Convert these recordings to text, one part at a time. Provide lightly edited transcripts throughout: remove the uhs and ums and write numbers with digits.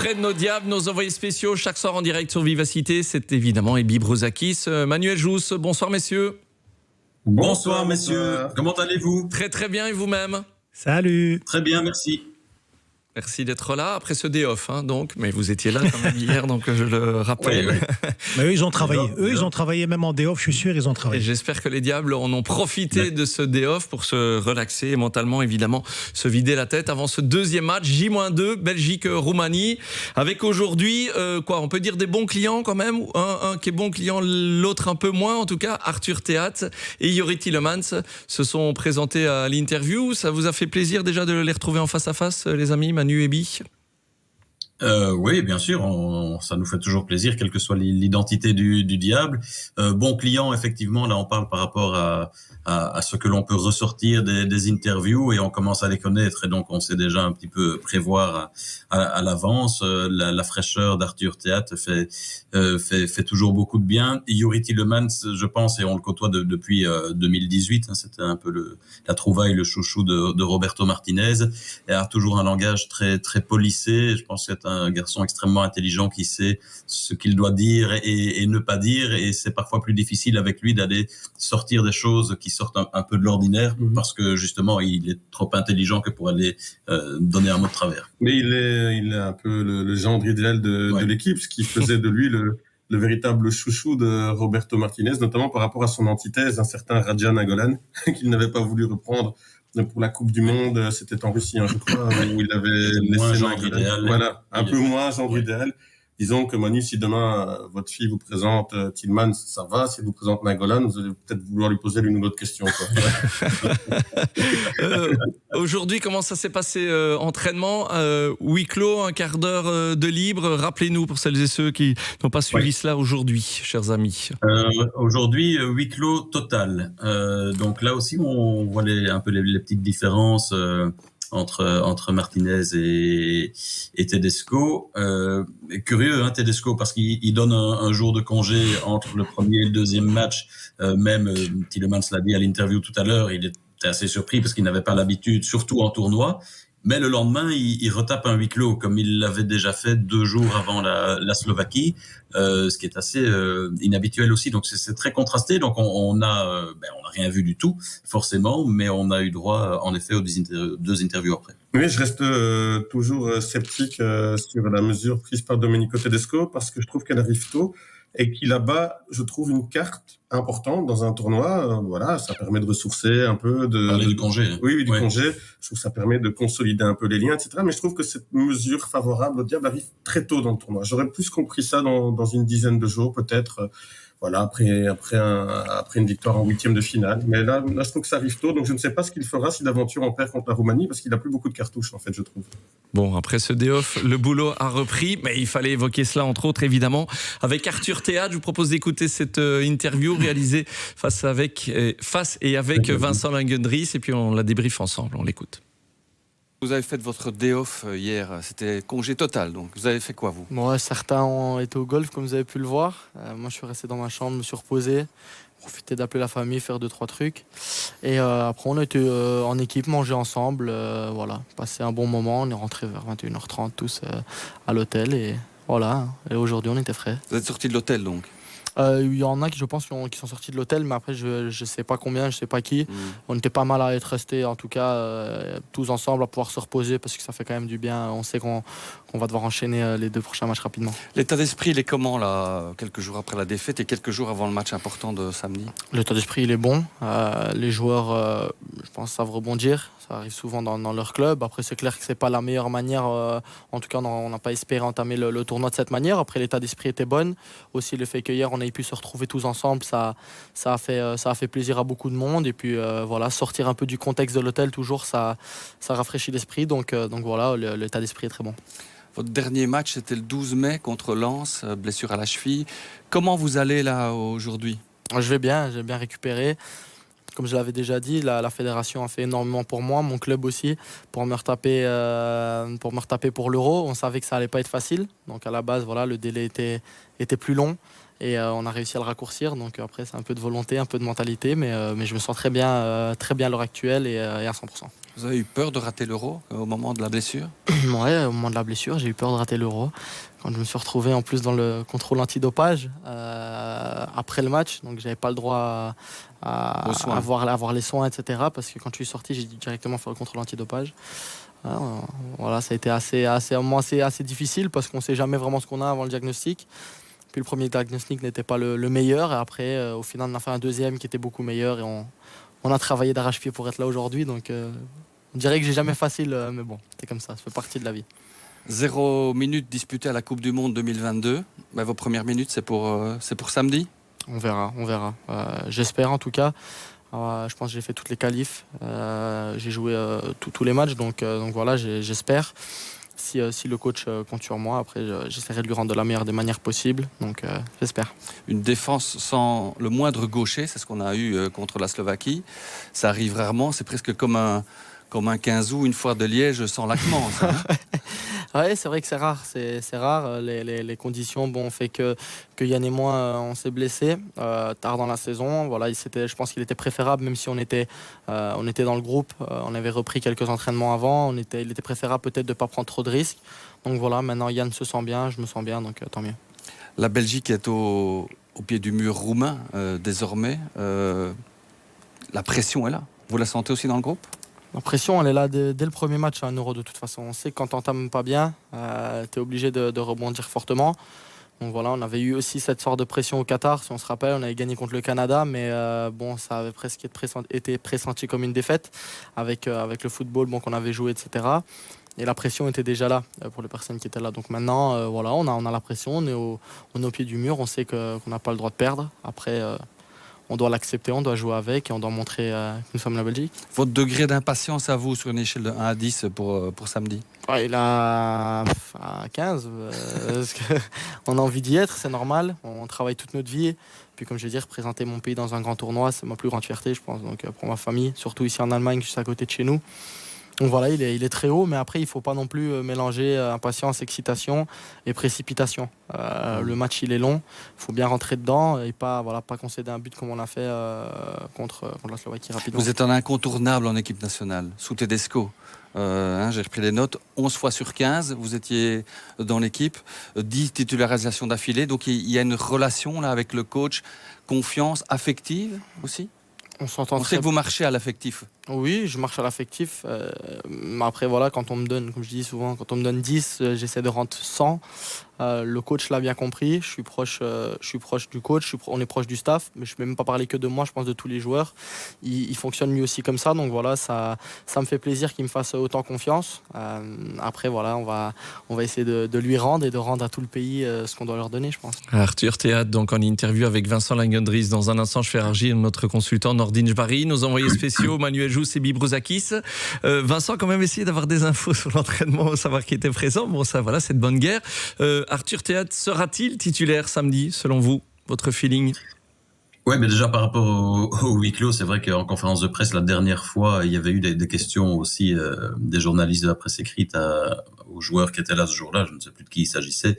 auprès de nos diables, nos envoyés spéciaux, chaque soir en direct sur Vivacité, c'est évidemment Ebi Brouzakis, Manuel Jousse. Bonsoir messieurs. Bonsoir messieurs, comment allez-vous? Très très bien, et vous-même? Salut. Très bien, merci. Merci d'être là, après ce day off, donc. Mais vous étiez là quand même hier, donc je le rappelle. Oui. Mais eux, ils ont travaillé. Ils ont travaillé même en day off, je suis sûr, ils ont Et travaillé. j'espère que les diables en ont profité de ce day off pour se relaxer et mentalement, évidemment, se vider la tête avant ce deuxième match, J-2, Belgique-Roumanie. Avec aujourd'hui, on peut dire des bons clients quand même. Un qui est bon client, l'autre un peu moins. En tout cas, Arthur Théat et Yuri Tillemans se sont présentés à l'interview. Ça vous a fait plaisir déjà de les retrouver en face à face, les amis, Manu et Bi? Oui, bien sûr, ça nous fait toujours plaisir, quelle que soit l'identité du diable. Bon client, effectivement, là on parle par rapport à ce que l'on peut ressortir des interviews et on commence à les connaître et donc on sait déjà un petit peu prévoir à l'avance. La fraîcheur d'Arthur Théat fait toujours beaucoup de bien. Yuri Tillemans, je pense, et on le côtoie depuis 2018, c'était un peu la trouvaille, le chouchou de Roberto Martinez, et a toujours un langage très très polissé. Je pense que c'est un garçon extrêmement intelligent qui sait ce qu'il doit dire et ne pas dire, et c'est parfois plus difficile avec lui d'aller sortir des choses qui sortent un peu de l'ordinaire parce que justement il est trop intelligent que pour aller donner un mot de travers. Mais il est un peu le gendre idéal de l'équipe, ce qui faisait de lui le véritable chouchou de Roberto Martinez, notamment par rapport à son antithèse, un certain Radja Nainggolan, qu'il n'avait pas voulu reprendre pour la Coupe du Monde. C'était en Russie, je crois, où il avait laissé genre idéal. Voilà, un peu moins genre idéal. Disons que Manu, si demain votre fille vous présente Tillemans, ça va. Si elle vous présente Nainggolan, vous allez peut-être vouloir lui poser l'une ou l'autre question, Aujourd'hui, comment ça s'est passé entraînement, huis clos, un quart d'heure de libre? Rappelez-nous pour celles et ceux qui n'ont pas suivi cela aujourd'hui, chers amis. Aujourd'hui, huis clos total. Donc là aussi, on voit un peu les petites différences entre Martinez et Tedesco. Curieux, Tedesco, parce qu'il donne un jour de congé entre le premier et le deuxième match. Même Tillemans l'a dit à l'interview tout à l'heure, il était assez surpris parce qu'il n'avait pas l'habitude, surtout en tournoi. Mais le lendemain, il retape un huis clos, comme il l'avait déjà fait 2 jours avant la Slovaquie, ce qui est assez inhabituel aussi. Donc c'est très contrasté. Donc on a rien vu du tout, forcément, mais on a eu droit, en effet, aux 2 interviews après. Oui, je reste toujours sceptique sur la mesure prise par Domenico Tedesco, parce que je trouve qu'elle arrive tôt et qu'il abat, je trouve, une carte importante dans un tournoi. Voilà, ça permet de ressourcer un peu, du congé. Oui, du congé. Je trouve que ça permet de consolider un peu les liens, etc. Mais je trouve que cette mesure favorable au diable arrive très tôt dans le tournoi. J'aurais plus compris ça dans une dizaine de jours, peut-être. Voilà, après une victoire en 8e de finale. Mais là, je trouve que ça arrive tôt, donc je ne sais pas ce qu'il fera si d'aventure on perd contre la Roumanie, parce qu'il a plus beaucoup de cartouches, en fait, je trouve. Bon, après ce day off, le boulot a repris, mais il fallait évoquer cela, entre autres, évidemment, avec Arthur Théat. Je vous propose d'écouter cette interview réalisée face et avec Vincent Langendries, et puis on la débriefe ensemble, on l'écoute. Vous avez fait votre day off hier, c'était congé total, donc vous avez fait quoi, vous? Moi, certains ont été au golf, comme vous avez pu le voir. Moi, je suis resté dans ma chambre, me suis reposé, profiter d'appeler la famille, faire 2-3 trucs. Et après, on a été en équipe, manger ensemble, passer un bon moment. On est rentré vers 21h30 tous à l'hôtel et voilà. Et aujourd'hui, on était frais. Vous êtes sortis de l'hôtel, donc? Il y en a qui, je pense, qui sont sortis de l'hôtel, mais après, je sais pas combien, je sais pas qui. On était pas mal à être restés, en tout cas, tous ensemble, à pouvoir se reposer, parce que ça fait quand même du bien. On sait qu'on va devoir enchaîner les 2 prochains matchs rapidement. L'état d'esprit, il est comment, là, quelques jours après la défaite et quelques jours avant le match important de samedi? L'état d'esprit, il est bon. Les joueurs, je pense, savent rebondir. Ça arrive souvent dans leur club. Après, c'est clair que c'est pas la meilleure manière. En tout cas, on n'a pas espéré entamer le tournoi de cette manière. Après, l'état d'esprit était bon. Aussi, le fait qu'hier, on ait pu se retrouver tous ensemble, ça a fait plaisir à beaucoup de monde. Et puis, sortir un peu du contexte de l'hôtel, toujours, ça rafraîchit l'esprit. Donc voilà, l'état d'esprit est très bon. Votre dernier match, c'était le 12 mai contre Lens, blessure à la cheville. Comment vous allez, là, aujourd'hui? Je vais bien, j'ai bien récupéré. Comme je l'avais déjà dit, la fédération a fait énormément pour moi, mon club aussi, pour me retaper pour l'Euro. On savait que ça allait pas être facile. Donc à la base, le délai était plus long. Et on a réussi à le raccourcir. Donc après, c'est un peu de volonté, un peu de mentalité. Mais je me sens très bien à l'heure actuelle et à 100%. Vous avez eu peur de rater l'Euro au moment de la blessure? Ouais, au moment de la blessure, j'ai eu peur de rater l'Euro. Quand je me suis retrouvé en plus dans le contrôle antidopage après le match, donc j'avais pas le droit à avoir les soins, etc. Parce que quand je suis sorti, j'ai dû directement faire le contrôle antidopage. Voilà, ça a été assez difficile parce qu'on sait jamais vraiment ce qu'on a avant le diagnostic. Puis le premier diagnostic n'était pas le meilleur. Et après, au final, on a fait un deuxième qui était beaucoup meilleur et on a travaillé d'arrache-pied pour être là aujourd'hui. Donc, on dirait que j'ai jamais facile, mais bon, c'est comme ça, ça fait partie de la vie. 0 minutes disputées à la Coupe du Monde 2022. Vos premières minutes, c'est pour samedi? On verra. J'espère en tout cas. Je pense que j'ai fait toutes les qualifs. J'ai joué tous les matchs, donc voilà, j'espère. Si le coach compte sur moi, après j'essaierai de lui rendre de la meilleure des manières possibles. Donc j'espère. Une défense sans le moindre gaucher, c'est ce qu'on a eu contre la Slovaquie. Ça arrive rarement, c'est presque comme un 15 août, une foire de Liège sans laquement. Oui, c'est vrai que c'est rare. C'est rare. Les conditions ont fait que Yann et moi, on s'est blessés tard dans la saison. Voilà, je pense qu'il était préférable, même si on était dans le groupe. On avait repris quelques entraînements avant. Il était préférable peut-être de ne pas prendre trop de risques. Donc voilà, maintenant Yann se sent bien, je me sens bien, donc tant mieux. La Belgique est au pied du mur roumain désormais. La pression est là. Vous la sentez aussi dans le groupe ? La pression, elle est là dès le premier match à un Euro de toute façon. On sait que quand tu n'entames pas bien, tu es obligé de rebondir fortement. Donc voilà, on avait eu aussi cette sorte de pression au Qatar, si on se rappelle. On avait gagné contre le Canada, mais ça avait presque été pressenti comme une défaite avec le football qu'on avait joué, etc. Et la pression était déjà là pour les personnes qui étaient là. Donc maintenant, on a la pression, on est au pied du mur, on sait qu'on n'a pas le droit de perdre. Après... on doit l'accepter, on doit jouer avec et on doit montrer que nous sommes la Belgique. Votre degré d'impatience à vous sur une échelle de 1 à 10 pour samedi? Il a 15. Parce on a envie d'y être, c'est normal. On travaille toute notre vie. Puis comme je veux dire, représenter mon pays dans un grand tournoi, c'est ma plus grande fierté, je pense. Donc pour ma famille, surtout ici en Allemagne, juste à côté de chez nous. Donc voilà, il est très haut, mais après, il ne faut pas non plus mélanger impatience, excitation et précipitation. Le match, il est long, il faut bien rentrer dedans et pas concéder un but comme on l'a fait contre la Slovaquie rapidement. Vous êtes un incontournable en équipe nationale, sous Tedesco. J'ai repris les notes, 11 fois sur 15, vous étiez dans l'équipe, 10 titularisations d'affilée, donc il y a une relation là, avec le coach, confiance affective aussi? On sait que vous marchez à l'affectif. Oui, je marche à l'affectif. Mais après, voilà, quand on me donne, comme je dis souvent, quand on me donne 10, j'essaie de rendre 100. Le coach l'a bien compris. Je suis proche du coach. On est proche du staff. Mais je ne vais même pas parler que de moi, je pense de tous les joueurs. Il fonctionne lui aussi comme ça. Donc voilà, ça me fait plaisir qu'il me fasse autant confiance. Après, voilà, on va essayer de lui rendre et de rendre à tout le pays ce qu'on doit leur donner, je pense. Arthur Théâtre, donc en interview avec Vincent Langendries. Dans un instant, je fais réagir notre consultant Nordin Jbari, nos envoyés spéciaux Manuel Jousse et Bibrouzakis. Vincent, quand même, essayé d'avoir des infos sur l'entraînement, savoir qui était présent. Bon, ça, voilà, c'est de bonne guerre. Arthur Théâtre sera-t-il titulaire samedi, selon vous, votre feeling? Oui, mais déjà par rapport au huis clos, c'est vrai qu'en conférence de presse, la dernière fois, il y avait eu des questions aussi des journalistes de la presse écrite aux joueurs qui étaient là ce jour-là. Je ne sais plus de qui il s'agissait.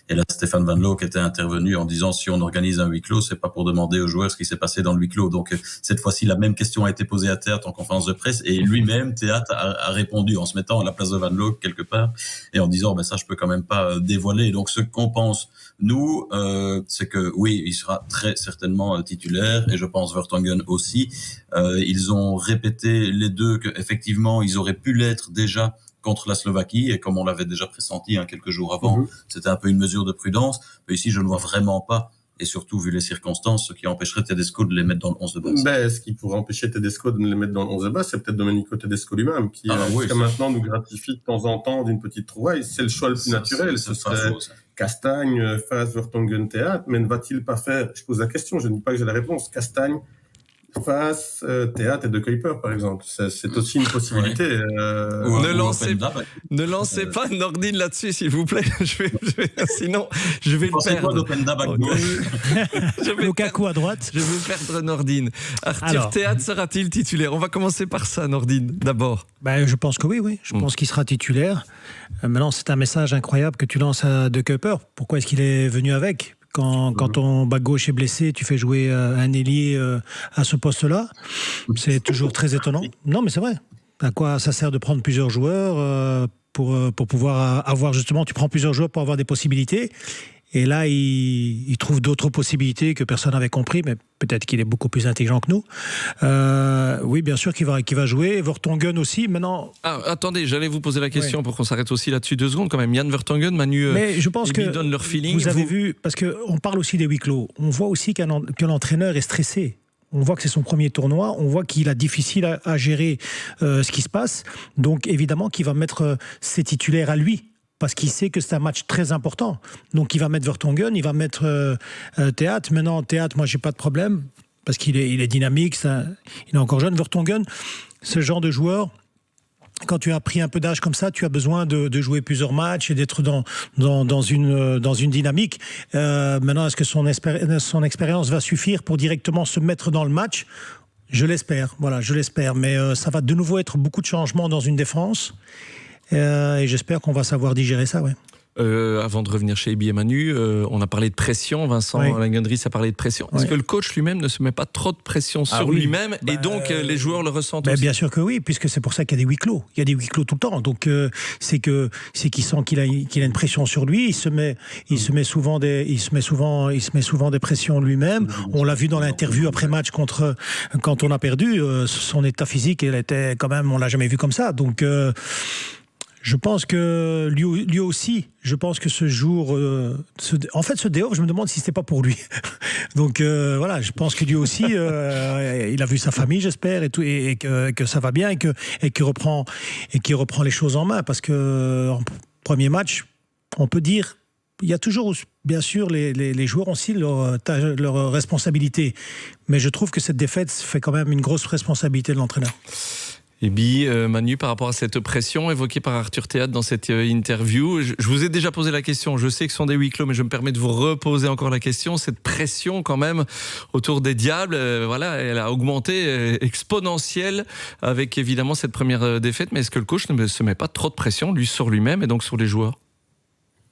Et là, Stéphane Van Loo qui était intervenu en disant si on organise un huis clos, c'est pas pour demander aux joueurs ce qui s'est passé dans le huis clos. Donc cette fois-ci, la même question a été posée à Théâtre en conférence de presse et lui-même, Théâtre, a répondu en se mettant à la place de Van Loo quelque part et en disant ça, je peux quand même pas dévoiler. Donc ce qu'on pense nous, c'est que oui, il sera très certainement titulaire et je pense Vertonghen aussi. Ils ont répété les deux qu'effectivement ils auraient pu l'être déjà contre la Slovaquie et comme on l'avait déjà pressenti quelques jours avant, c'était un peu une mesure de prudence. Mais ici, je ne vois vraiment pas, et surtout vu les circonstances, ce qui empêcherait Tedesco de les mettre dans le 11 de base. Ce qui pourrait empêcher Tedesco de les mettre dans le 11 de base, c'est peut-être Domenico Tedesco lui-même qui jusqu'à maintenant nous gratifie de temps en temps d'une petite trouvaille. C'est le choix le plus naturel. Ce serait Castagne, Faes, Vertonghen, Théâtre, mais ne va-t-il pas faire, je pose la question, je ne dis pas que j'ai la réponse, Castagne, Faes, Théâtre et De Kuiper, par exemple. C'est aussi une possibilité. Ne lancez pas Nordin là-dessus, s'il vous plaît. Sinon, je vais le perdre. Lukaku à droite. Je vais perdre Nordin. Arthur Théâtre sera-t-il titulaire? On va commencer par ça, Nordin, d'abord. Je pense que oui. Je pense qu'il sera titulaire. Maintenant, c'est un message incroyable que tu lances à De Kuiper. Pourquoi est-ce qu'il est venu avec? Quand ton back gauche est blessé, tu fais jouer un ailier à ce poste-là. C'est toujours très étonnant. Non, mais c'est vrai. À quoi ça sert de prendre plusieurs joueurs pour pouvoir avoir justement, tu prends plusieurs joueurs pour avoir des possibilités. Et là, il trouve d'autres possibilités que personne n'avait compris, mais peut-être qu'il est beaucoup plus intelligent que nous. Oui, bien sûr qu'il va jouer. Vertonghen aussi, maintenant... Attendez, j'allais vous poser la question pour qu'on s'arrête aussi là-dessus 2 secondes quand même. Jan Vertonghen, Manu, mais je pense ils donnent leur feeling. Vous avez vu, parce qu'on parle aussi des huis clos, on voit aussi que l'entraîneur est stressé. On voit que c'est son premier tournoi, on voit qu'il a difficile à gérer ce qui se passe. Donc évidemment qu'il va mettre ses titulaires à lui. Parce qu'il sait que c'est un match très important. Donc il va mettre Vertonghen, il va mettre Théâtre. Maintenant, Théâtre, moi, j'ai pas de problème, parce qu'il est dynamique, il est encore jeune. Vertonghen, ce genre de joueur, quand tu as pris un peu d'âge comme ça, tu as besoin de jouer plusieurs matchs et d'être dans une dynamique. Maintenant, est-ce que son expérience va suffire pour directement se mettre dans le match ? Je l'espère, mais ça va de nouveau être beaucoup de changements dans une défense. Et j'espère qu'on va savoir digérer ça, ouais. Avant de revenir chez Ebi et Manu, on a parlé de pression. Vincent Langendries a parlé de pression. Est-ce que le coach lui-même ne se met pas trop de pression sur lui-même et donc les joueurs le ressentent aussi? Bien sûr que oui, puisque c'est pour ça qu'il y a des huis clos. Il y a des huis clos tout le temps. Donc c'est qu'il sent qu'il a une pression sur lui. Il se met souvent des pressions lui-même. On l'a vu dans l'interview après match quand on a perdu. Son état physique, il était quand même, on l'a jamais vu comme ça. Donc je pense que lui aussi, je pense que ce jour, ce day off, je me demande si c'était pas pour lui. Donc voilà, je pense que lui aussi, il a vu sa famille, j'espère, et tout, et que ça va bien, et qu'il reprend les choses en main, parce que en premier match, on peut dire, il y a toujours, bien sûr, les joueurs ont aussi leur responsabilité, mais je trouve que cette défaite fait quand même une grosse responsabilité de l'entraîneur. Et puis, Manu, par rapport à cette pression évoquée par Arthur Théâtre dans cette interview, je vous ai déjà posé la question, je sais que ce sont des huis clos, mais je me permets de vous reposer encore la question. Cette pression quand même autour des Diables, elle a augmenté exponentielle avec évidemment cette première défaite, mais est-ce que le coach ne se met pas trop de pression lui sur lui-même et donc sur les joueurs?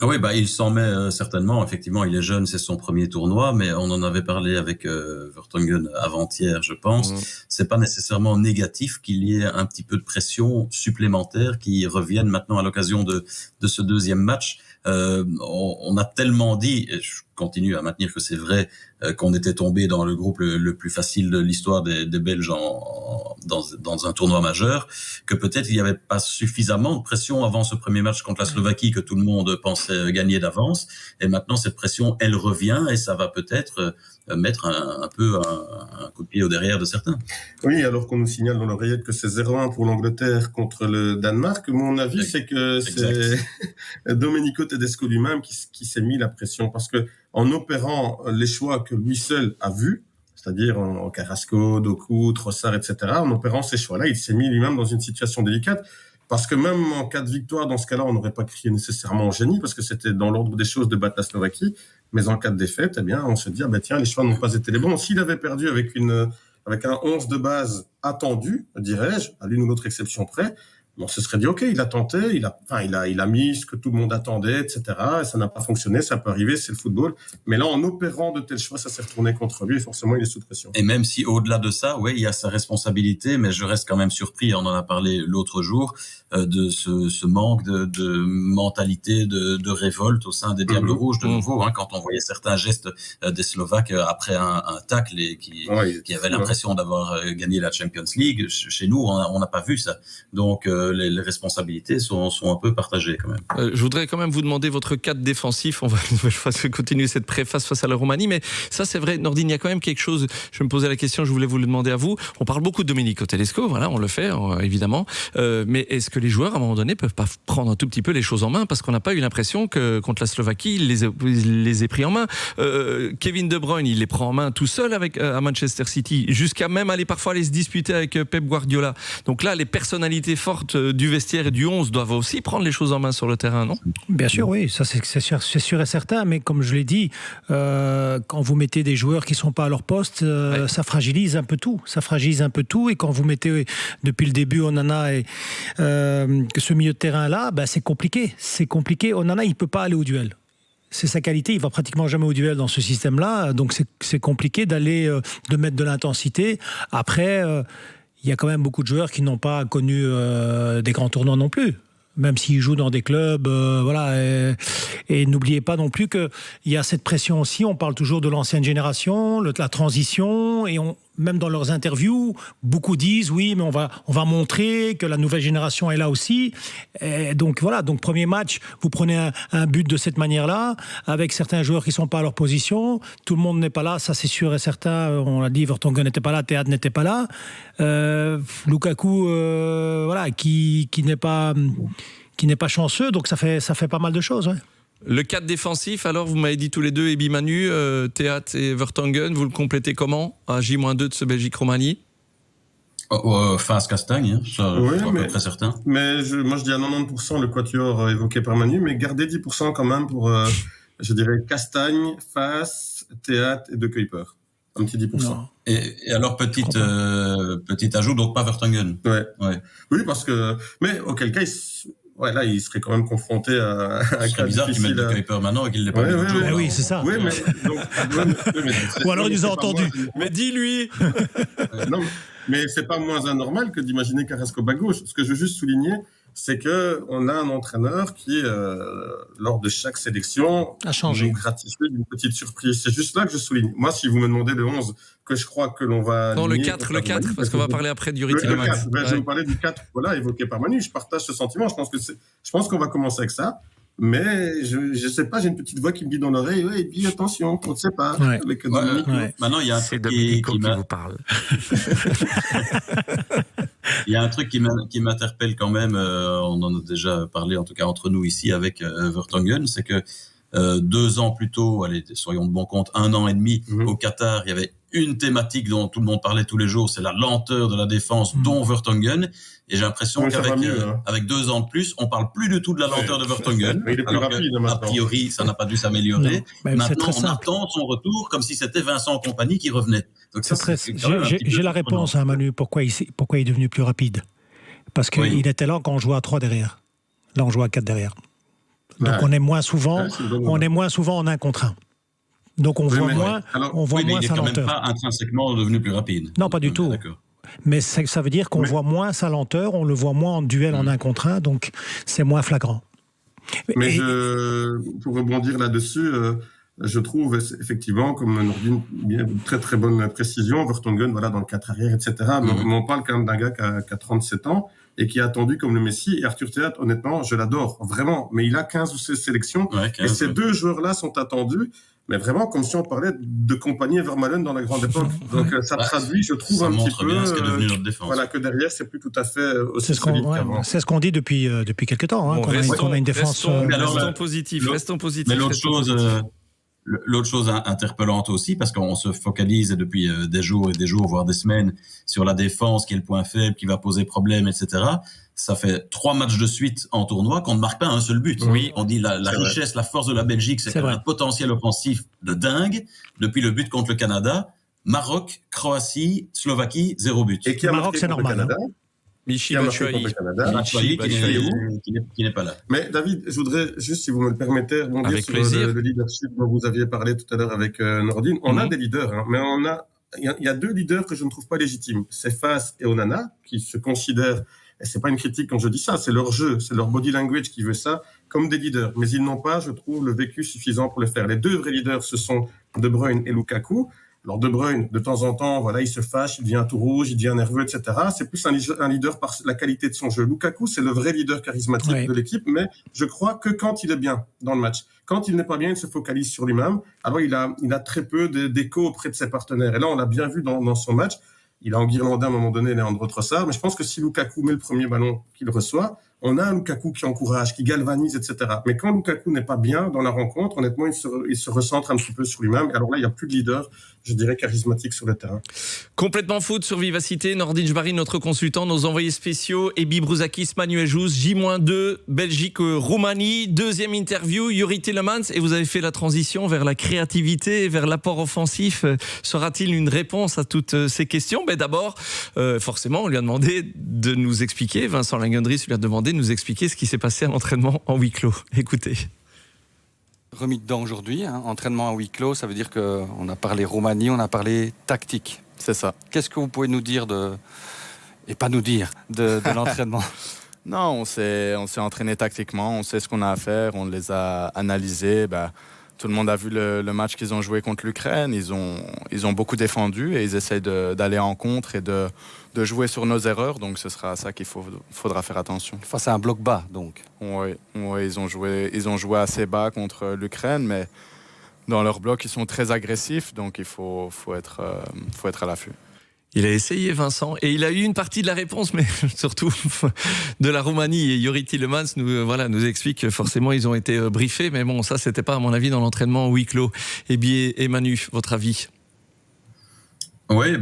Oui, il s'en met certainement. Effectivement, il est jeune, c'est son premier tournoi, mais on en avait parlé avec Vertonghen avant-hier, je pense. C'est pas nécessairement négatif qu'il y ait un petit peu de pression supplémentaire qui revienne maintenant à l'occasion de ce deuxième match. On a tellement dit, et je continue à maintenir que c'est vrai, qu'on était tombé dans le groupe le plus facile de l'histoire des Belges dans un tournoi majeur, que peut-être il n'y avait pas suffisamment de pression avant ce premier match contre la Slovaquie que tout le monde pensait gagner d'avance. Et maintenant, cette pression, elle revient et ça va peut-être mettre un peu un coup de pied au derrière de certains. Oui, alors qu'on nous signale dans l'oreillette que c'est 0-1 pour l'Angleterre contre le Danemark. Mon avis, c'est que c'est Domenico Tedesco lui-même qui s'est mis la pression, parce que en opérant les choix que lui seul a vus, c'est-à-dire en Carrasco, Doku, Trossard, etc., en opérant ces choix-là, il s'est mis lui-même dans une situation délicate, parce que même en cas de victoire, dans ce cas-là, on n'aurait pas crié nécessairement au génie, parce que c'était dans l'ordre des choses de battre la Slovaquie, mais en cas de défaite, on se dit, tiens, les choix n'ont pas été les bons. S'il avait perdu avec un 11 de base attendu, dirais-je, à l'une ou l'autre exception près, on se serait dit, OK, il a tenté, il a mis ce que tout le monde attendait, etc. Et ça n'a pas fonctionné, ça peut arriver, c'est le football. Mais là, en opérant de tels choix, ça s'est retourné contre lui et forcément, il est sous pression. Et même si au-delà de ça, il y a sa responsabilité, mais je reste quand même surpris, on en a parlé l'autre jour, de ce manque de mentalité, de révolte au sein des Diables Rouges, de nouveau, quand on voyait certains gestes des Slovaques après un tacle et qui avaient l'impression d'avoir gagné la Champions League. Chez nous, on n'a pas vu ça. Donc, les responsabilités sont un peu partagées quand même. Je voudrais quand même vous demander votre cadre défensif. On va continuer cette préface face à la Roumanie, mais ça c'est vrai, Nordine, il y a quand même quelque chose. Je me posais la question, je voulais vous le demander à vous. On parle beaucoup de Domenico Tedesco, voilà, on le fait évidemment. Mais est-ce que les joueurs à un moment donné peuvent pas prendre un tout petit peu les choses en main, parce qu'on n'a pas eu l'impression que contre la Slovaquie, il les ait pris en main. Kevin De Bruyne, il les prend en main tout seul à Manchester City, jusqu'à même parfois aller se disputer avec Pep Guardiola. Donc là, les personnalités fortes du vestiaire et du 11 doivent aussi prendre les choses en main sur le terrain, non? Bien sûr, oui, ça c'est sûr et certain, mais comme je l'ai dit, quand vous mettez des joueurs qui ne sont pas à leur poste, ça fragilise un peu tout. Et quand vous mettez depuis le début Onana et ce milieu de terrain-là, c'est compliqué. Onana, il ne peut pas aller au duel. c'est sa qualité. Il va pratiquement jamais au duel dans ce système-là, donc c'est compliqué de mettre de l'intensité. Après, il y a quand même beaucoup de joueurs qui n'ont pas connu des grands tournois non plus. Même s'ils jouent dans des clubs, voilà. Et n'oubliez pas non plus qu'il y a cette pression aussi. On parle toujours de l'ancienne génération, la transition, et même dans leurs interviews, beaucoup disent oui, mais on va montrer que la nouvelle génération est là aussi. Et donc voilà. Donc premier match, vous prenez un but de cette manière-là, avec certains joueurs qui sont pas à leur position. Tout le monde n'est pas là, ça c'est sûr et certain. On l'a dit, Vertonghen n'était pas là, Théâtre n'était pas là. Lukaku, voilà, qui n'est pas chanceux, donc ça fait pas mal de choses. Ouais. Le cadre défensif, alors, vous m'avez dit tous les deux, Ebi Manu, Théâtre et Vertonghen, vous le complétez comment à J-2 de ce Belgique-Roumanie? Face Castagne, ça, Oui, je suis à peu près certain. Mais moi, je dis à 90% le quatuor évoqué par Manu, mais gardez 10% quand même pour, je dirais, Castagne, Face, Théâtre et De Kuiper. Un petit 10%. Et alors, petit ajout, donc pas Vertonghen. Ouais. Oui, parce que, mais auquel cas, là, il serait quand même confronté à un cas bizarre qu'il mette De Kuiper maintenant et qu'il l'ait pas mis jour. Oui, c'est ça. Oui, mais, ou alors il nous a entendu. Mais dis-lui. Non, mais c'est pas moins anormal que d'imaginer Carrasco bas gauche. Ce que je veux juste souligner, c'est que on a un entraîneur qui, lors de chaque sélection, a changé, nous gratifie d'une petite surprise. C'est juste là que je souligne. Moi, si vous me demandez le 11 que je crois que l'on va... Non, le 4, parce qu'on va parler après du Yuri Tielemans. Je vais vous parler du 4, voilà, évoqué par Manu. Je partage ce sentiment. Je pense qu'on va commencer avec ça. Mais je sais pas, j'ai une petite voix qui me dit dans l'oreille, ouais, et puis attention, on ne sait pas. Ouais. Avec Maintenant, il y a un truc qui vous parle. Il y a un truc qui m'interpelle quand même, on en a déjà parlé, en tout cas entre nous ici avec Vertonghen, c'est que 2 ans plus tôt, allez, soyons de bon compte, 1 an et demi, au Qatar, il y avait une thématique dont tout le monde parlait tous les jours, c'est la lenteur de la défense, dont Vertonghen. Et j'ai l'impression qu'avec 2 ans de plus, on parle plus du tout de la lenteur de Vertonghen. Il est plus rapide maintenant. A priori, ça n'a pas dû s'améliorer. Maintenant, on simple. attend son retour comme si c'était Vincent Kompany qui revenait. Donc j'ai la réponse à Manu, pourquoi il est devenu plus rapide. Parce qu'il était là quand on jouait à 3 derrière. Là, on joue à 4 derrière. Donc on est moins souvent en 1 contre 1. Donc on voit moins sa lenteur. Il n'est quand même pas intrinsèquement devenu plus rapide. Non, pas du tout. D'accord. Mais ça veut dire qu'on voit moins sa lenteur, on le voit moins en duel en 1 contre 1, donc c'est moins flagrant. Mais pour rebondir là-dessus, je trouve effectivement, comme Nordine, très très bonne précision, Vertonghen, voilà, dans le 4 arrière, etc. Mais on parle quand même d'un gars qui a 37 ans et qui est attendu comme le Messi. Et Arthur Théâtre, honnêtement, je l'adore, vraiment. Mais il a 15 ou 16 sélections. Ouais, 15, et ces 2 joueurs-là sont attendus. Mais vraiment, comme si on parlait de Kompany et Vermaelen dans la grande époque. Donc, ça traduit, je trouve, un petit peu, bien ce qu'est devenu notre défense. Voilà, que derrière, c'est plus tout à fait aussi solide qu'avant. C'est ce qu'on dit depuis quelques temps, hein, qu'on a une défense. Restons positifs. Mais l'autre chose interpellante aussi, parce qu'on se focalise depuis des jours et des jours, voire des semaines, sur la défense, qui est le point faible, qui va poser problème, etc. Ça fait 3 matchs de suite en tournoi qu'on ne marque pas un seul but. Oui. On dit la richesse, la force de la Belgique, c'est un potentiel offensif de dingue. Depuis le but contre le Canada, Maroc, Croatie, Slovaquie, 0 but. Et qui a Maroc, c'est normal. Canada, Michi Batshuayi qui n'est pas là. Mais David, je voudrais juste, si vous me le permettez, rebondir sur le leadership dont vous aviez parlé tout à l'heure avec Nordine. On a des leaders, hein, mais il y a 2 leaders que je ne trouve pas légitimes. C'est Fass et Onana, qui se considèrent, et c'est pas une critique quand je dis ça, c'est leur jeu, c'est leur body language qui veut ça, comme des leaders. Mais ils n'ont pas, je trouve, le vécu suffisant pour le faire. Les 2 vrais leaders, ce sont De Bruyne et Lukaku. Alors De Bruyne, de temps en temps, voilà, il se fâche, il devient tout rouge, il devient nerveux, etc. C'est plus un leader par la qualité de son jeu. Lukaku, c'est le vrai leader charismatique de l'équipe, mais je crois que quand il est bien dans le match, quand il n'est pas bien, il se focalise sur lui-même. Alors il a très peu d'écho auprès de ses partenaires. Et là, on l'a bien vu dans son match. Il a enguirlandé à un moment donné Leandro Trossard, mais je pense que si Lukaku met le premier ballon qu'il reçoit, on a un Lukaku qui encourage, qui galvanise, etc. Mais quand Lukaku n'est pas bien dans la rencontre, honnêtement, il se recentre un petit peu sur lui-même. Alors là, il n'y a plus de leader, je dirais, charismatique sur le terrain. Complètement foot sur Vivacité. Nordine Jbari, notre consultant, nos envoyés spéciaux, Ebi Brouzakis, Manuel Jousse, J-2, Belgique, Roumanie. 2e interview, Yuri Tielemans. Et vous avez fait la transition vers la créativité, vers l'apport offensif. Sera-t-il une réponse à toutes ces questions? Mais d'abord, forcément, on lui a demandé de nous expliquer, Vincent Langendries lui a demandé de nous expliquer ce qui s'est passé à l'entraînement en huis clos. Écoutez. remis dedans aujourd'hui, hein, entraînement à huis clos, ça veut dire qu'on a parlé Roumanie, on a parlé tactique. C'est ça. Qu'est-ce que vous pouvez nous dire de l'entraînement? Non, on s'est entraîné tactiquement, on sait ce qu'on a à faire, on les a analysés. Tout le monde a vu le match qu'ils ont joué contre l'Ukraine. Ils ont beaucoup défendu et ils essayent d'aller en contre et de jouer sur nos erreurs. Donc ce sera à ça qu'il faudra faire attention. Face à un bloc bas, donc. Oui, ils ont joué assez bas contre l'Ukraine, mais dans leur bloc, ils sont très agressifs. Donc il faut être à l'affût. Il a essayé, Vincent, et il a eu une partie de la réponse, mais surtout de la Roumanie. Et Youri Tielemans nous explique que forcément ils ont été briefés, mais bon, ça c'était pas à mon avis dans l'entraînement huis clos. Et Manu, votre avis? Oui,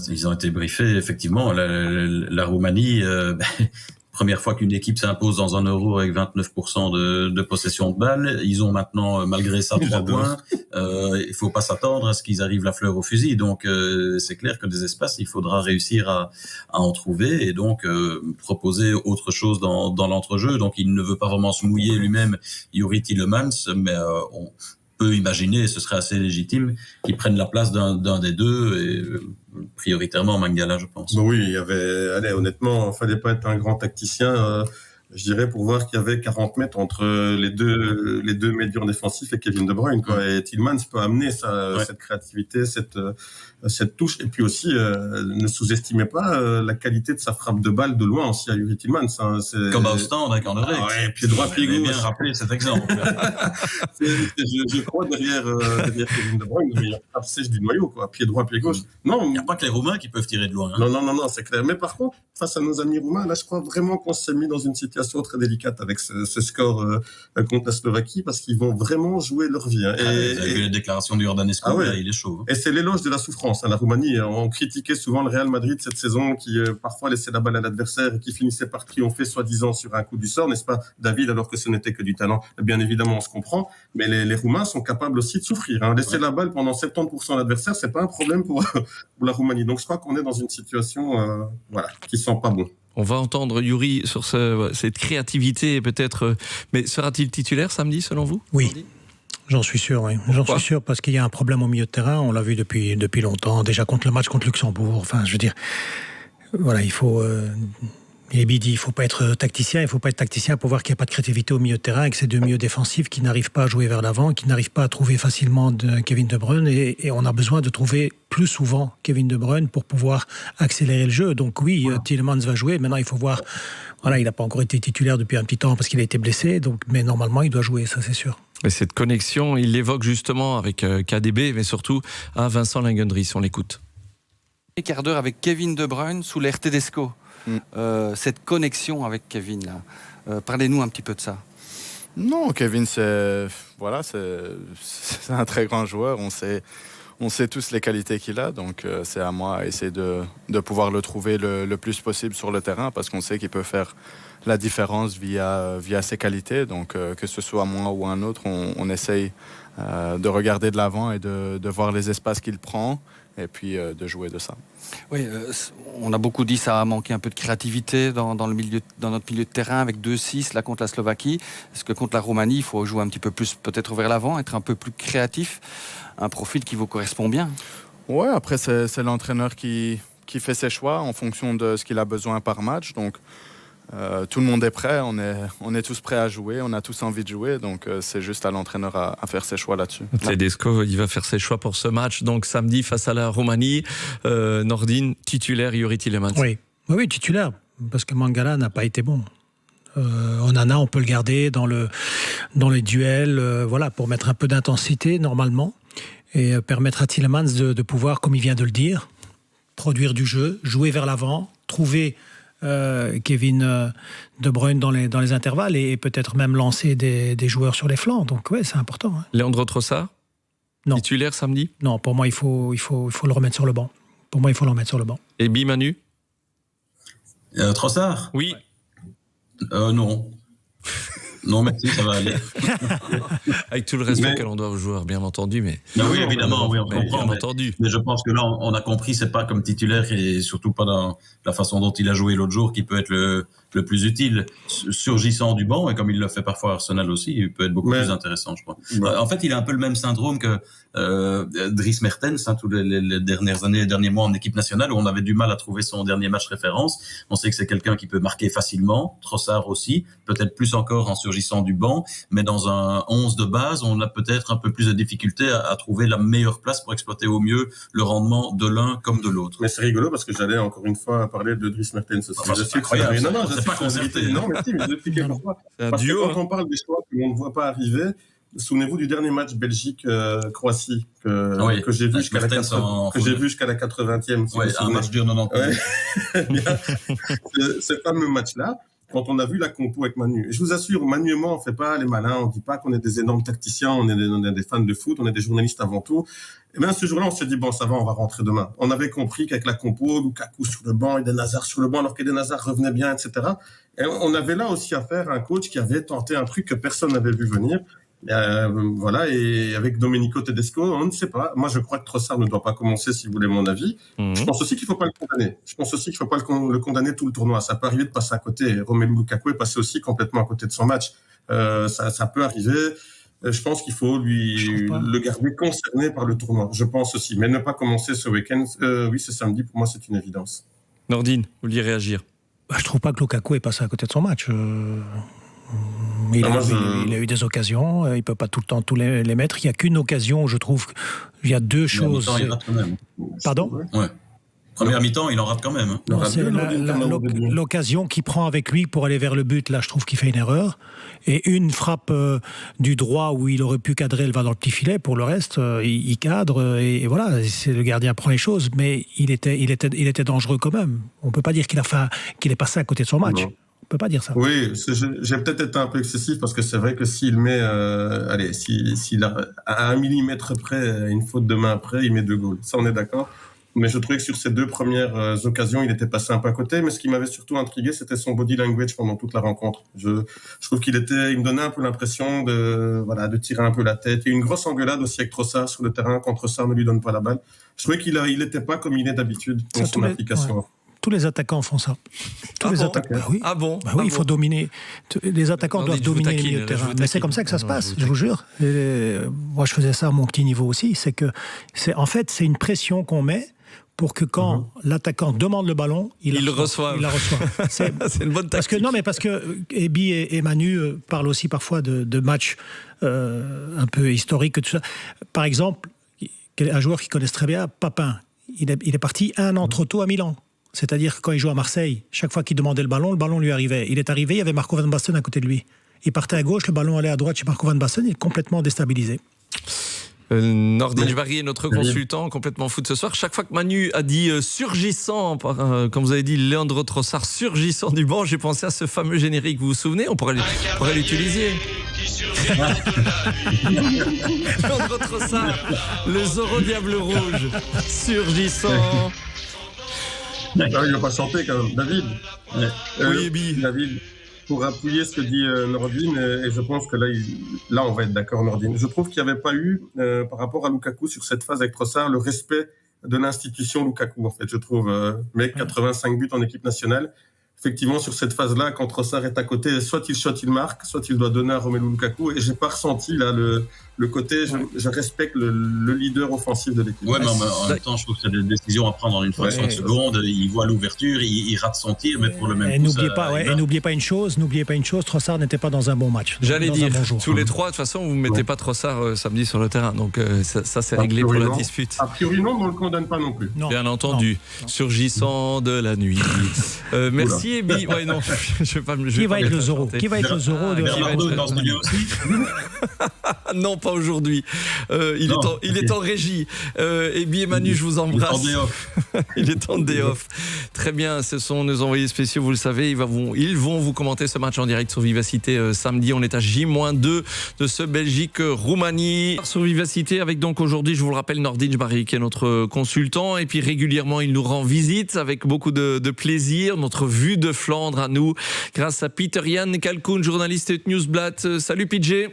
ils ont été briefés, effectivement. La Roumanie, première fois qu'une équipe s'impose dans un Euro avec 29% de possession de balles. Ils ont maintenant, malgré ça, 3 points. Il faut pas s'attendre à ce qu'ils arrivent la fleur au fusil. Donc, c'est clair que des espaces, il faudra réussir à en trouver et donc proposer autre chose dans l'entrejeu. Donc, il ne veut pas vraiment se mouiller lui-même, Youri Tielemans, mais on peut imaginer, ce serait assez légitime, qu'ils prennent la place d'un des deux et prioritairement Mangala, je pense. Oui, il y avait, honnêtement, il fallait pas être un grand tacticien, je dirais, pour voir qu'il y avait 40 mètres entre les deux médiors défensifs et Kevin De Bruyne, quoi. Et Tielemans peut amener cette créativité, cette touche. Et puis aussi, ne sous-estimez pas la qualité de sa frappe de balle de loin aussi à Youri Tielemans. Hein. Comme à Ostende avec Anderlecht. Ouais, pied droit, pied gauche. Bien rappelé cet exemple. je crois derrière Kevin De Bruyne, le meilleur frappe sèche du noyau, quoi. Pied droit, pied gauche. Non, il n'y a pas que les Roumains qui peuvent tirer de loin. Hein. Non, c'est clair. Mais par contre, face à nos amis roumains, là, je crois vraiment qu'on s'est mis dans une situation très délicate avec ce score contre la Slovaquie, parce qu'ils vont vraiment jouer leur vie. Hein. Vous avez vu les déclarations du Jordanescu, là, il est chaud. Hein. Et c'est l'éloge de la souffrance. Hein. La Roumanie, on critiquait souvent le Real Madrid cette saison, qui parfois laissait la balle à l'adversaire et qui finissait par triompher soi-disant sur un coup du sort, n'est-ce pas, David, alors que ce n'était que du talent. Bien évidemment, on se comprend, mais les Roumains sont capables aussi de souffrir. Hein. Laisser la balle pendant 70% à l'adversaire, c'est pas un problème pour la Roumanie. Donc je crois qu'on est dans une situation qui sent pas bon. On va entendre Youri sur cette créativité peut-être. Mais sera-t-il titulaire samedi selon vous? Oui. J'en suis sûr, oui. J'en suis sûr parce qu'il y a un problème au milieu de terrain. On l'a vu depuis longtemps. Déjà contre le match contre Luxembourg. Enfin, je veux dire, voilà, il faut. Ebi dit, il faut pas être tacticien. Il faut pas être tacticien pour voir qu'il n'y a pas de créativité au milieu de terrain, avec ces deux milieux défensifs qui n'arrivent pas à jouer vers l'avant, qui n'arrivent pas à trouver facilement Kevin De Bruyne. Et on a besoin de trouver plus souvent Kevin De Bruyne pour pouvoir accélérer le jeu. Donc oui, Tielemans va jouer. Maintenant, il faut voir. Voilà, il n'a pas encore été titulaire depuis un petit temps parce qu'il a été blessé. Donc, mais normalement, il doit jouer, ça c'est sûr. Et cette connexion, il l'évoque justement avec KDB, mais surtout à Vincent Lingendries. On l'écoute. Un quart d'heure avec Kevin De Bruyne sous l'ère Tedesco. Cette connexion avec Kevin, là. Parlez-nous un petit peu de ça. Non, Kevin, c'est un très grand joueur. On sait tous les qualités qu'il a, donc c'est à moi à essayer de pouvoir le trouver le plus possible sur le terrain, parce qu'on sait qu'il peut faire la différence via ses qualités. Donc que ce soit moi ou un autre, on essaye de regarder de l'avant et de voir les espaces qu'il prend, et puis de jouer de ça. Oui, on a beaucoup dit ça a manqué un peu de créativité dans notre milieu de terrain avec 2-6 là contre la Slovaquie. Est-ce que contre la Roumanie, il faut jouer un petit peu plus peut-être vers l'avant, être un peu plus créatif, un profil qui vous correspond bien? Ouais, après c'est l'entraîneur qui fait ses choix en fonction de ce qu'il a besoin par match. Donc tout le monde est prêt, on est tous prêts à jouer, on a tous envie de jouer, donc c'est juste à l'entraîneur à faire ses choix là-dessus. Tedesco, il va faire ses choix pour ce match, donc samedi face à la Roumanie. Nordin, titulaire, Youri Tielemans. Oui, titulaire, parce que Mangala n'a pas été bon. Onana, on peut le garder dans les duels, pour mettre un peu d'intensité normalement, et permettre à Tielemans de pouvoir, comme il vient de le dire, produire du jeu, jouer vers l'avant, trouver Kevin De Bruyne dans les intervalles et peut-être même lancer des joueurs sur les flancs. Donc ouais, c'est important. Hein. Leandro Trossard, non. Titulaire samedi? Non, pour moi, il faut le remettre sur le banc. Pour moi, il faut le remettre sur le banc. Et Manu? Trossard? Oui. Non. Non, merci, ça va aller. Avec tout le respect que l'on doit aux joueurs, bien entendu. Mais oui, évidemment, oui, on comprend. Bien entendu. Mais je pense que là, on a compris, c'est pas comme titulaire et surtout pas dans la façon dont il a joué l'autre jour qui peut être le le plus utile, surgissant du banc, et comme il le fait parfois à Arsenal aussi, il peut être beaucoup plus intéressant, je crois. Ouais. En fait, il a un peu le même syndrome que Dries Mertens, tous les dernières années, les derniers mois en équipe nationale, où on avait du mal à trouver son dernier match référence. On sait que c'est quelqu'un qui peut marquer facilement, Trossard aussi, peut-être plus encore en surgissant du banc, mais dans un 11 de base, on a peut-être un peu plus de difficulté à trouver la meilleure place pour exploiter au mieux le rendement de l'un comme de l'autre. Mais c'est rigolo parce que j'allais encore une fois parler de Dries Mertens aussi. C'est incroyable. C'est pas concerté. Non, mais si, mais je vais expliquer pourquoi. C'est un Parce duo, que quand on parle des choix que l'on ne voit pas arriver, souvenez-vous du dernier match Belgique-Croatie que j'ai vu jusqu'à la 80e. Si Ouais, un match dur 90. Ouais. Ce fameux match-là, quand on a vu la compo avec Manu, je vous assure, Manu et moi, on fait pas les malins, on dit pas qu'on est des énormes tacticiens, on est des fans de foot, on est des journalistes avant tout. Et bien, ce jour-là, on s'est dit, bon, ça va, on va rentrer demain. On avait compris qu'avec la compo, Lukaku sur le banc, Eden Hazard sur le banc, alors qu'Eden Hazard revenait bien, etc. Et on avait là aussi affaire à un coach qui avait tenté un truc que personne n'avait vu venir. Voilà, et avec Domenico Tedesco, on ne sait pas. Moi, je crois que Trossard ne doit pas commencer, si vous voulez mon avis. Je pense aussi qu'il ne faut pas le condamner. Je pense aussi qu'il ne faut pas le condamner tout le tournoi. Ça peut arriver de passer à côté. Romelu Lukaku est passé aussi complètement à côté de son match. Ça peut arriver. Je pense qu'il faut le garder concerné par le tournoi. Je pense aussi. Mais ne pas commencer ce week-end, oui, c'est samedi, pour moi, c'est une évidence. Nordine, vous vouliez réagir? Je trouve pas que Lukaku est passé à côté de son match. Il a eu des occasions, il peut pas tout le temps tous les mettre. Il n'y a qu'une occasion où je trouve qu'il y a deux choses. Il rate quand même. Pardon ? Ouais. Première mi-temps, il en rate quand même. Hein. Non, c'est l'occasion qu'il prend avec lui pour aller vers le but, là je trouve qu'il fait une erreur. Et une frappe du droit où il aurait pu cadrer, elle va dans le petit filet. Pour le reste, il cadre et voilà, c'est le gardien prend les choses. Mais il était dangereux quand même. On peut pas dire qu'il est passé à côté de son match. Non. On peut pas dire ça. Oui, j'ai peut-être été un peu excessif parce que c'est vrai que s'il met, s'il a à 1 millimètre près une faute de main près, il met 2 goals. Ça, on est d'accord. Mais je trouvais que sur ces 2 premières occasions, il était passé un peu à côté. Mais ce qui m'avait surtout intrigué, c'était son body language pendant toute la rencontre. Je trouve il me donnait un peu l'impression de tirer un peu la tête. Il y a eu une grosse engueulade aussi avec Trossard sur le terrain quand Trossard ne lui donne pas la balle. Je trouvais il était pas comme il est d'habitude dans son application. Ouais. Tous les attaquants font ça. Ah bon, il faut dominer. Les attaquants doivent dominer le milieu de terrain. Mais c'est comme ça que ça se passe, je vous jure. Moi, je faisais ça à mon petit niveau aussi. C'est une pression qu'on met pour que quand l'attaquant demande le ballon, il la reçoit. C'est une bonne tactique. Parce que Ebi et Manu parlent aussi parfois de matchs un peu historiques. Tout ça. Par exemple, un joueur qu'ils connaissent très bien, Papin, il est parti 1 an trop tôt à Milan. C'est-à-dire que quand il jouait à Marseille, chaque fois qu'il demandait le ballon lui arrivait. Il est arrivé, il y avait Marco Van Basten à côté de lui. Il partait à gauche, le ballon allait à droite chez Marco Van Basten, il est complètement déstabilisé. Nordin Jbari est notre consultant complètement foot ce soir. Chaque fois que Manu a dit surgissant, comme vous avez dit, Leandro Trossard surgissant du banc, j'ai pensé à ce fameux générique, vous vous souvenez? On pourrait l'utiliser. Leandro Trossard, le Zorro Diable Rouge, surgissant. Non, il ne va pas chanter quand même. David. Oui, Ebi. David, pour appuyer ce que dit Nordine, et je pense que là on va être d'accord, Nordine. Je trouve qu'il n'y avait pas eu, par rapport à Lukaku, sur cette phase avec Trossard, le respect de l'institution Lukaku, en fait, je trouve. Mais 85 buts en équipe nationale. Effectivement, sur cette phase-là, quand Trossard est à côté, soit il marque, soit il doit donner à Romelu Lukaku. Et j'ai pas ressenti là le côté, je respecte le leader offensif de l'équipe. Ouais, mais en même temps, je trouve que c'est des décisions à prendre en une fraction de seconde. Il voit l'ouverture, il rate son tir, mais pour le même coup, n'oubliez pas une chose, Trossard n'était pas dans un bon match. J'allais dire, tous les trois, de toute façon, vous ne mettez pas Trossard samedi sur le terrain. Donc ça c'est réglé pour la dispute. A priori, non, mais on ne le condamne pas non plus. Non. Bien entendu. Non. Surgissant de la nuit. Merci, Ebi. Ouais, non, je vais pas me. Qui va être le Zorro? Qui va être le Zorro dans ce milieu aussi? Non, pas aujourd'hui. Il est en régie. Ebi et Manu, je vous embrasse. Il est en day off. Très bien, ce sont nos envoyés spéciaux, vous le savez. Ils vont vous commenter ce match en direct sur Vivacité samedi. On est à J-2 de ce Belgique-Roumanie. Sur Vivacité, avec donc aujourd'hui, je vous le rappelle, Nordin Jbari, qui est notre consultant. Et puis régulièrement, il nous rend visite avec beaucoup de plaisir. Notre vue de Flandre à nous, grâce à Pieter Jan Kalkoen, journaliste Newsblad. Salut PJ.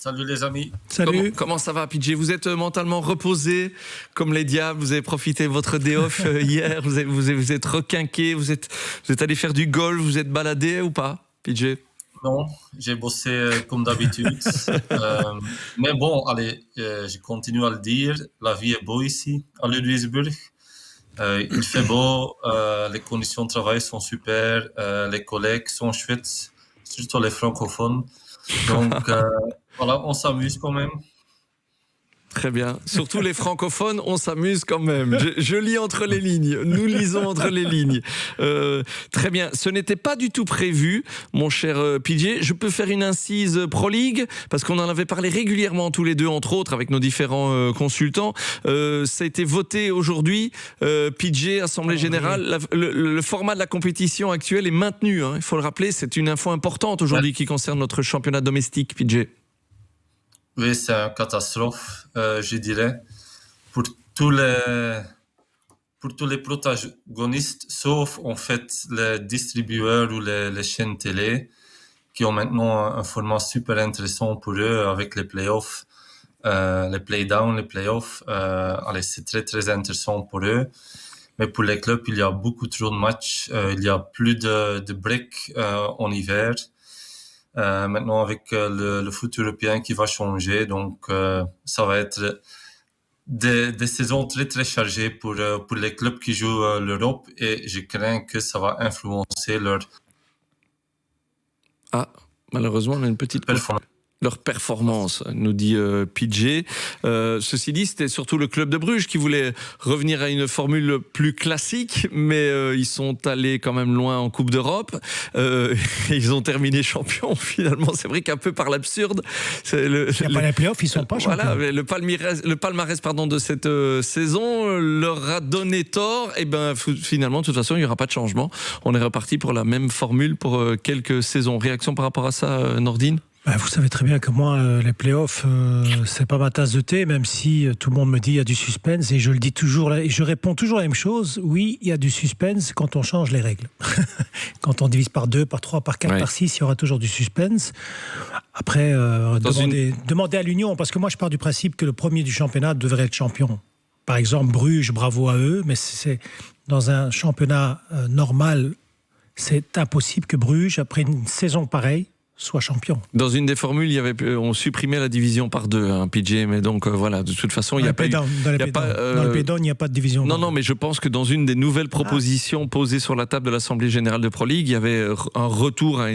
Salut les amis. Salut. Comment ça va, PJ? Vous êtes mentalement reposé comme les diables. Vous avez profité de votre day off hier. Vous êtes requinqué. Vous êtes allé faire du golf. Vous êtes baladé ou pas, PJ? Non, j'ai bossé comme d'habitude. Mais bon, allez, je continue à le dire. La vie est beau ici, à Ludwigsburg. Il fait beau. Les conditions de travail sont super. Les collègues sont chouettes, surtout les francophones. Donc, voilà, on s'amuse quand même. Très bien. Surtout les francophones, on s'amuse quand même. Je lis entre les lignes. Nous lisons entre les lignes. Très bien. Ce n'était pas du tout prévu, mon cher PJ. Je peux faire une incise Pro League parce qu'on en avait parlé régulièrement tous les deux, entre autres, avec nos différents consultants. Ça a été voté aujourd'hui. PJ, Assemblée Générale. Le format de la compétition actuelle est maintenu. Hein. Il faut le rappeler. C'est une info importante aujourd'hui qui concerne notre championnat domestique, PJ. Oui, c'est une catastrophe, je dirais, pour tous les protagonistes, sauf en fait les distributeurs ou les chaînes télé, qui ont maintenant un format super intéressant pour eux avec les playoffs, les play-down, les playoffs. Allez, c'est très très intéressant pour eux. Mais pour les clubs, il y a beaucoup trop de matchs, il y a plus de breaks en hiver. Maintenant avec le foot européen qui va changer, donc ça va être des saisons très très chargées pour les clubs qui jouent l'Europe, et je crains que ça va influencer Malheureusement, on a une petite performance. Leur performance, nous dit PJ. Ceci dit, c'était surtout le club de Bruges qui voulait revenir à une formule plus classique, mais ils sont allés quand même loin en Coupe d'Europe. Ils ont terminé champions, finalement. C'est vrai qu'un peu par l'absurde. Il n'y a pas les playoffs, ils ne sont pas champions. Voilà, le palmarès de cette saison leur a donné tort. Et ben, finalement, de toute façon, il n'y aura pas de changement. On est reparti pour la même formule pour quelques saisons. Réaction par rapport à ça, Nordine? Vous savez très bien que moi, les playoffs, c'est pas ma tasse de thé, même si tout le monde me dit il y a du suspense, et je le dis toujours, et je réponds toujours la même chose. Oui, il y a du suspense quand on change les règles. Quand on divise par 2, par 3, par 4, par 6, il y aura toujours du suspense. Après, demandez à l'Union, parce que moi je pars du principe que le premier du championnat devrait être champion. Par exemple, Bruges, bravo à eux, mais c'est dans un championnat normal, c'est impossible que Bruges, après une saison pareille, soit champion. Dans une des formules, on supprimait la division par 2, PJ, mais donc voilà, de toute façon, il n'y a pas eu... Dans le P-Down, il n'y a pas de division. Non, mais je pense que dans une des nouvelles propositions posées sur la table de l'Assemblée Générale de Pro League, il y avait un retour à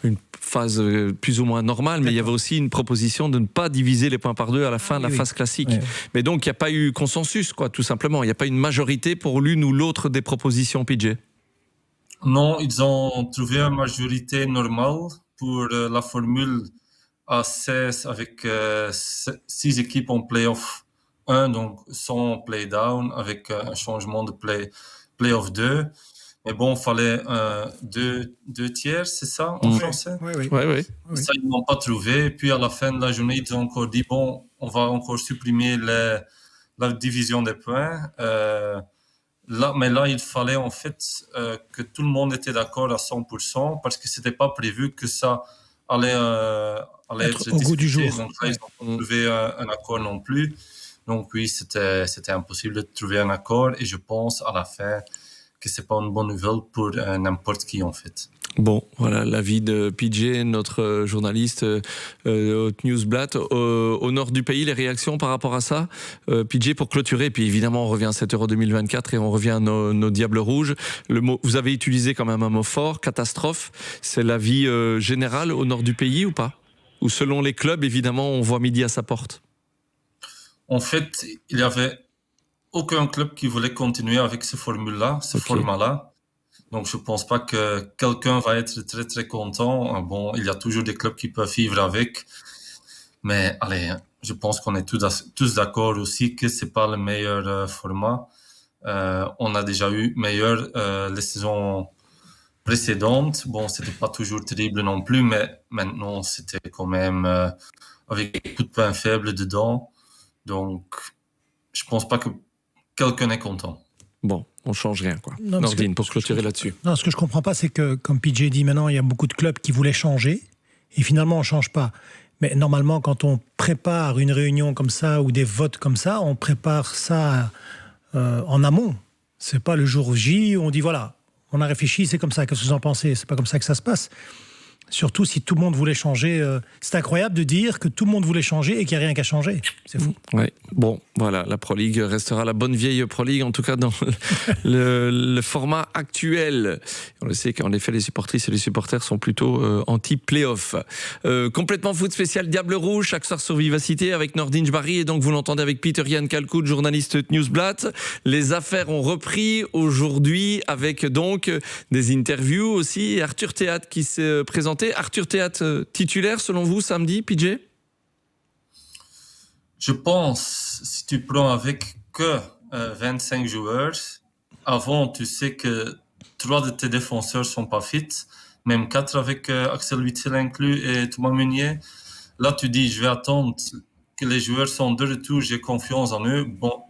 une phase plus ou moins normale, mais il y avait aussi une proposition de ne pas diviser les points par 2 à la fin de la phase classique. Oui. Mais donc, il n'y a pas eu consensus, quoi, tout simplement. Il n'y a pas une majorité pour l'une ou l'autre des propositions, PJ. Non, ils ont trouvé une majorité normale pour la formule à 16 avec 6 équipes en play-off 1, donc sans play-down, avec un changement de play-off 2. Mais bon, il fallait 2 tiers, c'est ça en français? Oui. Ça, ils n'ont pas trouvé. Et puis à la fin de la journée, ils ont encore dit, bon, on va encore supprimer la division des points. Mais là, il fallait en fait que tout le monde était d'accord à 100%, parce que c'était pas prévu que ça allait être au goût du jour. Donc là, ils n'ont pas trouvé un accord non plus. Donc oui, c'était impossible de trouver un accord, et je pense à la fin que c'est pas une bonne nouvelle pour n'importe qui en fait. Bon, voilà l'avis de PJ, notre journaliste au Newsblatt. Au nord du pays, les réactions par rapport à ça, PJ, pour clôturer, puis évidemment on revient à cet Euro 2024 et on revient à nos Diables Rouges. Vous avez utilisé quand même un mot fort, catastrophe. C'est l'avis général au nord du pays ou pas? Ou selon les clubs, évidemment, on voit midi à sa porte? En fait, il y avait aucun club qui voulait continuer avec ce format-là. Donc, je pense pas que quelqu'un va être très, très content. Bon, il y a toujours des clubs qui peuvent vivre avec. Mais, allez, je pense qu'on est tous d'accord aussi que c'est pas le meilleur format. On a déjà eu meilleur les saisons précédentes. Bon, c'était pas toujours terrible non plus, mais maintenant, c'était quand même avec beaucoup de points faibles dedans. Donc, je pense pas que quelqu'un est content. Bon, on change rien, quoi. Nordine, pour clôturer là-dessus. Non, ce que je comprends pas, c'est que, comme PJ dit maintenant, il y a beaucoup de clubs qui voulaient changer, et finalement, on change pas. Mais normalement, quand on prépare une réunion comme ça ou des votes comme ça, on prépare ça en amont. C'est pas le jour J où on dit voilà, on a réfléchi, c'est comme ça. Qu'est-ce que vous en pensez? C'est pas comme ça que ça se passe. Surtout si tout le monde voulait changer. C'est incroyable de dire que tout le monde voulait changer et qu'il n'y a rien qu'à changer. C'est fou. Ouais. Bon, voilà, la Pro League restera la bonne vieille Pro League, en tout cas dans le format actuel. On le sait qu'en effet, les supportrices et les supporters sont plutôt anti-playoff. Complètement foot spécial Diable Rouge, chaque soir sur Vivacité avec Nordin Jbari. Et donc, vous l'entendez avec Peter-Jan Kalkout, journaliste Newsblatt. Les affaires ont repris aujourd'hui avec donc des interviews aussi. Arthur Théat qui s'est présenté. Arthur Théat titulaire selon vous samedi, PJ? Je pense, si tu prends avec que 25 joueurs, avant tu sais que 3 de tes défenseurs sont pas fit, même 4 avec Axel Witsel inclus et Thomas Meunier. Là tu dis je vais attendre que les joueurs sont de retour, j'ai confiance en eux. Bon,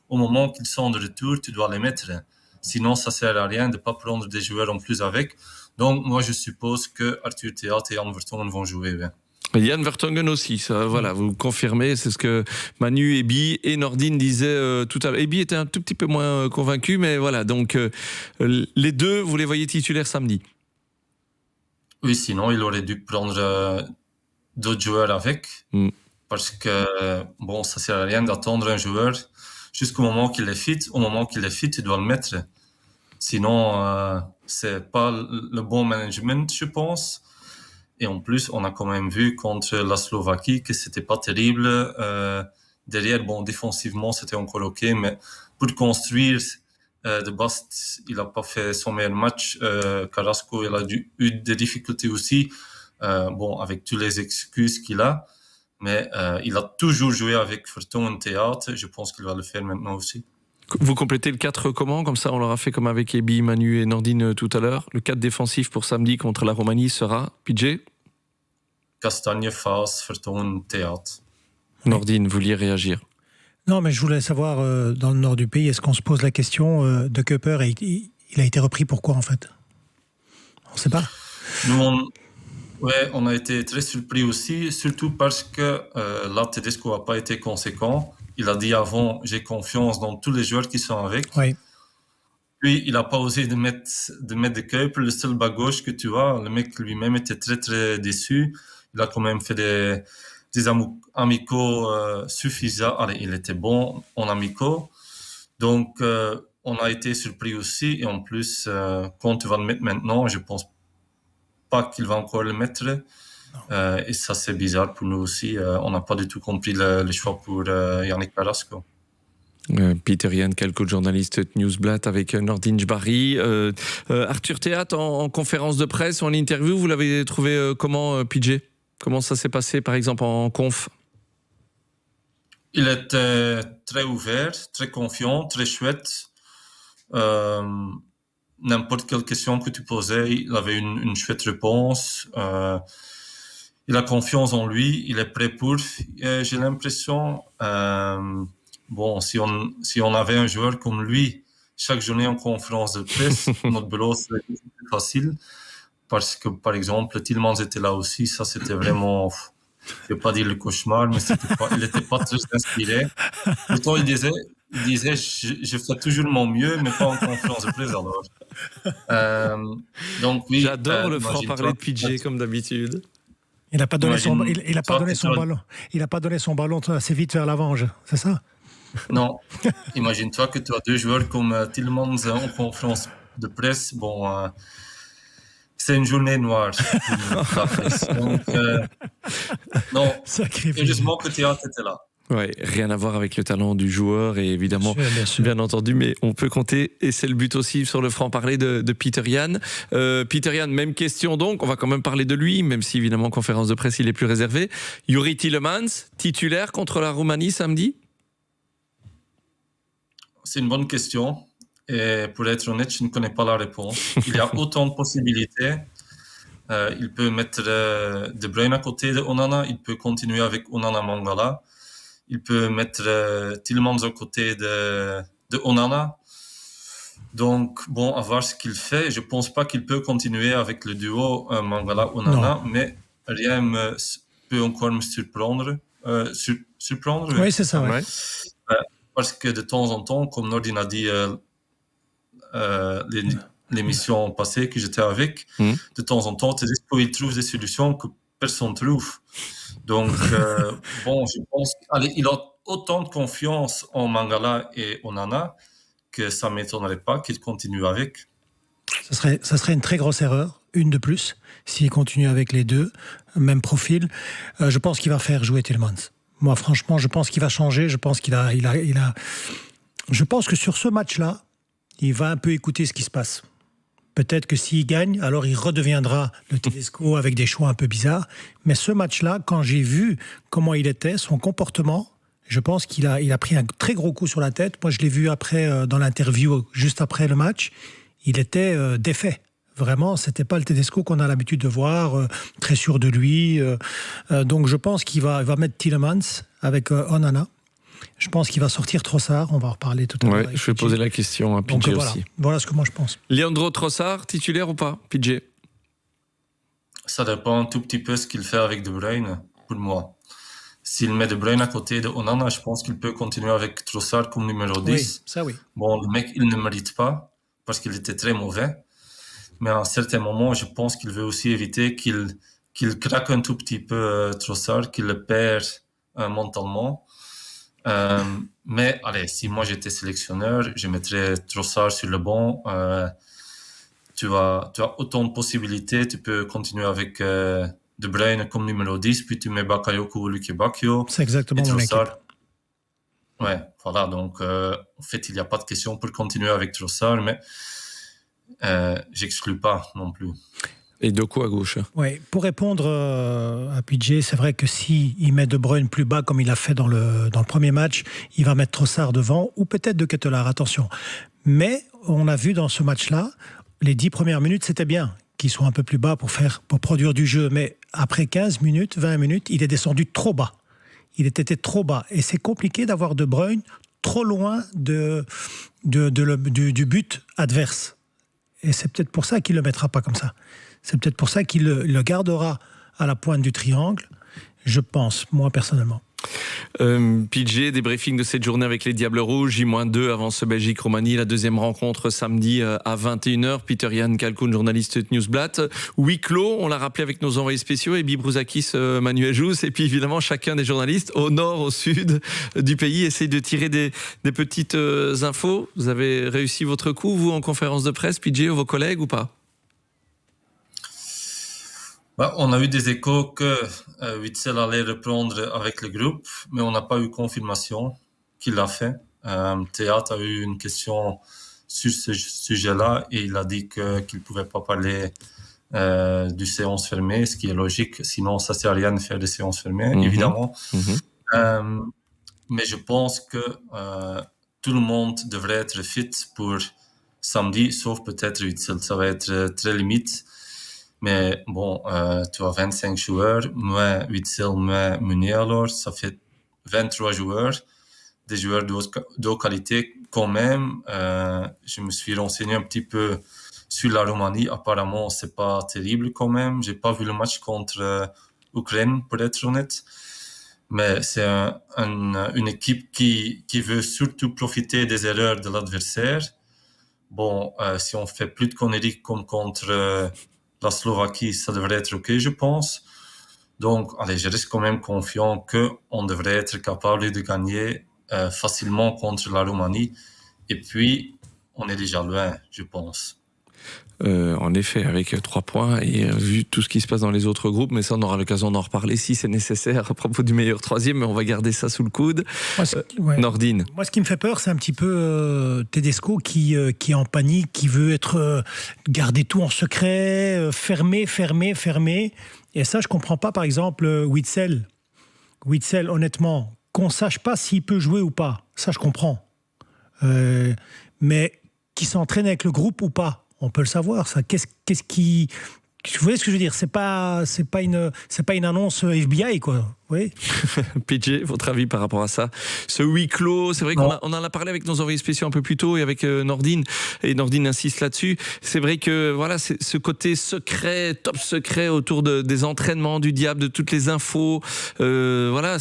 au moment qu'ils sont de retour, tu dois les mettre. Sinon ça sert à rien de pas prendre des joueurs en plus avec. Donc, moi, je suppose que Arthur Théat et Jan Vertonghen vont jouer. Ouais. Jan Vertonghen aussi, ça, voilà, vous confirmez, c'est ce que Manu, Ebi et Nordin disaient tout à l'heure. Ebi était un tout petit peu moins convaincu, mais voilà, donc les deux, vous les voyez titulaires samedi? Oui, sinon, il aurait dû prendre d'autres joueurs avec, parce que, bon, ça sert à rien d'attendre un joueur jusqu'au moment qu'il est fit. Au moment qu'il est fit, tu dois le mettre. Sinon, c'est pas le bon management, je pense. Et en plus, on a quand même vu contre la Slovaquie que c'était pas terrible. Derrière, bon, défensivement, c'était encore OK, mais pour construire, de Bast, il a pas fait son meilleur match. Carrasco, il a eu des difficultés aussi. Bon, avec toutes les excuses qu'il a. Mais il a toujours joué avec Vertonghen Théat. Je pense qu'il va le faire maintenant aussi. Vous complétez le 4 comment? Comme ça, on l'aura fait comme avec Ebi, Manu et Nordin tout à l'heure. Le 4 défensif pour samedi contre la Roumanie sera PJ? Castagne, Faas, Vertonghen, Théat. Nordin, vous vouliez réagir? Non, mais je voulais savoir, dans le nord du pays, est-ce qu'on se pose la question de Kuyper et il a été repris pourquoi en fait? On ne sait pas. Nous, on a été très surpris aussi, surtout parce que là, Tedesco n'a pas été conséquent. Il a dit avant, j'ai confiance dans tous les joueurs qui sont avec. Oui. Puis, il n'a pas osé de mettre de Kuyper, le seul bas gauche que tu vois. Le mec lui-même était très, très déçu. Il a quand même fait des amicaux suffisants. Allez, il était bon en amicaux. Donc, on a été surpris aussi. Et en plus, quand tu vas le mettre maintenant, je pense pas qu'il va encore le mettre. Et ça, c'est bizarre pour nous aussi. On n'a pas du tout compris le choix pour Yannick Carrasco. Peter-Jan Kalkout, journaliste Newsblatt avec Nordin Jbari. Arthur Théat en conférence de presse ou en interview, vous l'avez trouvé comment, PJ? Comment ça s'est passé, par exemple, en conf? Il était très ouvert, très confiant, très chouette. N'importe quelle question que tu posais, il avait une chouette réponse. Il a confiance en lui, il est prêt pour. J'ai l'impression, bon, si on avait un joueur comme lui, chaque journée en conférence de presse, notre boulot serait plus facile. Parce que, par exemple, Tielemans était là aussi. Ça, c'était vraiment, je vais pas dire le cauchemar, mais il était pas très inspiré. Pourtant, il disait, je fais toujours mon mieux, mais pas en conférence de presse, alors. Donc, oui. J'adore le franc-parler de PJ, comme d'habitude. Il n'a pas donné il a pas donné son ballon assez vite vers l'avant, c'est ça? Non. Imagine-toi que tu as deux joueurs comme Tielemans en conférence de presse. Bon, c'est une journée noire. Donc, non. Heureusement que Théat était là. Ouais, rien à voir avec le talent du joueur et évidemment, bien entendu, mais on peut compter et c'est le but aussi sur le franc-parler de Peter-Jan. Peter-Jan, même question donc, on va quand même parler de lui, même si évidemment en conférence de presse il est plus réservé. Youri Tielemans, titulaire contre la Roumanie samedi? C'est une bonne question et pour être honnête, je ne connais pas la réponse. Il y a autant de possibilités. Il peut mettre De Bruyne à côté de Onana, il peut continuer avec Onana Mangala. Il peut mettre Tielemans à côté de Onana. Donc, bon, à voir ce qu'il fait. Je ne pense pas qu'il peut continuer avec le duo Mangala-Onana, mais rien peut encore me surprendre. Surprendre, Oui, c'est ça. Ouais. Parce que de temps en temps, comme Nordin a dit l'émission passée que j'étais avec, de temps en temps, il trouve des solutions que personne ne trouve. Donc, je pense qu'il a autant de confiance en Mangala et Onana que ça ne m'étonnerait pas qu'il continue avec. Ça serait une très grosse erreur, une de plus, s'il continue avec les deux, même profil. Je pense qu'il va faire jouer Tielemans. Moi, franchement, je pense qu'il va changer. Je pense Je pense que sur ce match-là, il va un peu écouter ce qui se passe. Peut-être que s'il gagne, alors il redeviendra le Tedesco avec des choix un peu bizarres. Mais ce match-là, quand j'ai vu comment il était, son comportement, je pense qu'il a pris un très gros coup sur la tête. Moi, je l'ai vu après dans l'interview, juste après le match. Il était défait. Vraiment, c'était pas le Tedesco qu'on a l'habitude de voir, très sûr de lui. Donc, je pense qu'il va mettre Tielemans avec Onana. Je pense qu'il va sortir Trossard. On va en reparler tout à l'heure. Je vais poser la question à PJ aussi. Voilà ce que moi je pense. Leandro Trossard, titulaire ou pas, PJ? Ça dépend un tout petit peu ce qu'il fait avec De Bruyne, pour moi. S'il met De Bruyne à côté de Onana, je pense qu'il peut continuer avec Trossard comme numéro 10. Oui, ça oui. Bon, le mec, il ne mérite pas, parce qu'il était très mauvais. Mais à un certain moment, je pense qu'il veut aussi éviter qu'il craque un tout petit peu Trossard, qu'il le perd mentalement. Mais allez, si moi j'étais sélectionneur, je mettrais Trossard sur le banc. Tu as autant de possibilités. Tu peux continuer avec De Bruyne comme numéro 10, puis tu mets Bakayoko ou Luke Bacchio. C'est exactement mon équipe. Ouais, voilà. Donc, en fait, il n'y a pas de question pour continuer avec Trossard, mais j'exclus pas non plus. Et Doku à gauche. Oui, pour répondre à PJ, c'est vrai que s'il met De Bruyne plus bas comme il a fait dans le premier match, il va mettre Trossard devant ou peut-être De Ketelaere, attention. Mais on a vu dans ce match-là, les 10 premières minutes, c'était bien qu'ils soient un peu plus bas pour produire du jeu. Mais après 15 minutes, 20 minutes, il est descendu trop bas. Il était trop bas. Et c'est compliqué d'avoir De Bruyne trop loin du but adverse. Et c'est peut-être pour ça qu'il ne le mettra pas comme ça. C'est peut-être pour ça qu'il le gardera à la pointe du triangle, je pense, moi personnellement. PJ, débriefing de cette journée avec les Diables Rouges, J-2 avant ce Belgique-Roumanie, la deuxième rencontre samedi à 21h. Peter-Jan Kalkoun, journaliste de Newsblatt. Huis clos, on l'a rappelé avec nos envoyés spéciaux, Ebi Brouzakis, Manuel Jousse, et puis évidemment chacun des journalistes au nord, au sud du pays essaye de tirer des petites infos. Vous avez réussi votre coup, vous, en conférence de presse, PJ, ou vos collègues ou pas? On a eu des échos que Witsel allait reprendre avec le groupe, mais on n'a pas eu confirmation qu'il l'a fait. Théâtre a eu une question sur ce sujet-là et il a dit qu'il ne pouvait pas parler du séance fermée, ce qui est logique, sinon ça ne sert à rien de faire des séances fermées, évidemment. Mais je pense que tout le monde devrait être fit pour samedi, sauf peut-être Witsel. Ça va être très limite. Mais bon, tu as 25 joueurs, moi, Witsel, moi, Meunier, alors, ça fait 23 joueurs, des joueurs de haute qualité quand même. Je me suis renseigné un petit peu sur la Roumanie. Apparemment, c'est pas terrible quand même. J'ai pas vu le match contre Ukraine, pour être honnête. Mais c'est une équipe qui veut surtout profiter des erreurs de l'adversaire. Bon, si on fait plus de conneries comme contre la Slovaquie, ça devrait être OK, je pense. Donc, allez, je reste quand même confiant qu'on devrait être capable de gagner facilement contre la Roumanie. Et puis, on est déjà loin, je pense. En effet, avec 3 points et vu tout ce qui se passe dans les autres groupes, mais ça on aura l'occasion d'en reparler si c'est nécessaire à propos du meilleur 3e, mais on va garder ça sous le coude. Nordine. Moi, ce qui me fait peur, c'est un petit peu Tedesco qui est en panique, qui veut garder tout en secret, fermé. Et ça, je comprends pas, par exemple, Witsel, honnêtement, qu'on sache pas s'il peut jouer ou pas, ça je comprends. Mais qu'il s'entraîne avec le groupe ou pas, on peut le savoir, ça. Qu'est-ce qui... Vous voyez ce que je veux dire ? C'est pas une annonce FBI, quoi. Oui. PJ, votre avis par rapport à ça? Ce huis clos, c'est vrai qu'on en a parlé avec nos envoyés spéciaux un peu plus tôt et avec Nordine, et Nordine insiste là-dessus. C'est vrai que voilà, c'est ce côté secret, top secret autour des entraînements du diable, de toutes les infos. Voilà,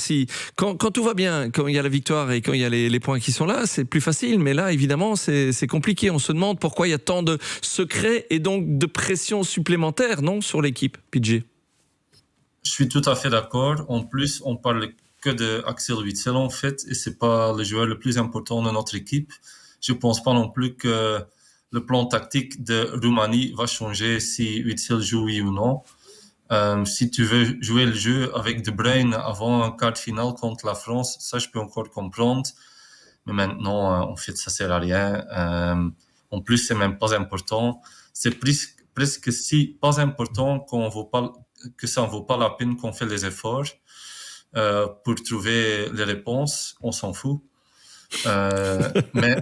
quand tout va bien, quand il y a la victoire et quand il y a les points qui sont là, c'est plus facile. Mais là, évidemment, c'est compliqué. On se demande pourquoi il y a tant de secrets et donc de pression supplémentaire, non, sur l'équipe, PJ? Je suis tout à fait d'accord. En plus, on parle que d'Axel Witsel en fait, et c'est pas le joueur le plus important de notre équipe. Je pense pas non plus que le plan tactique de Roumanie va changer si Witsel joue oui ou non. Si tu veux jouer le jeu avec De Bruyne avant un quart de finale contre la France, ça je peux encore comprendre. Mais maintenant, en fait, ça sert à rien. En plus, c'est même pas important. C'est presque si pas important que ça ne vaut pas la peine qu'on fait les efforts pour trouver les réponses. On s'en fout. Mais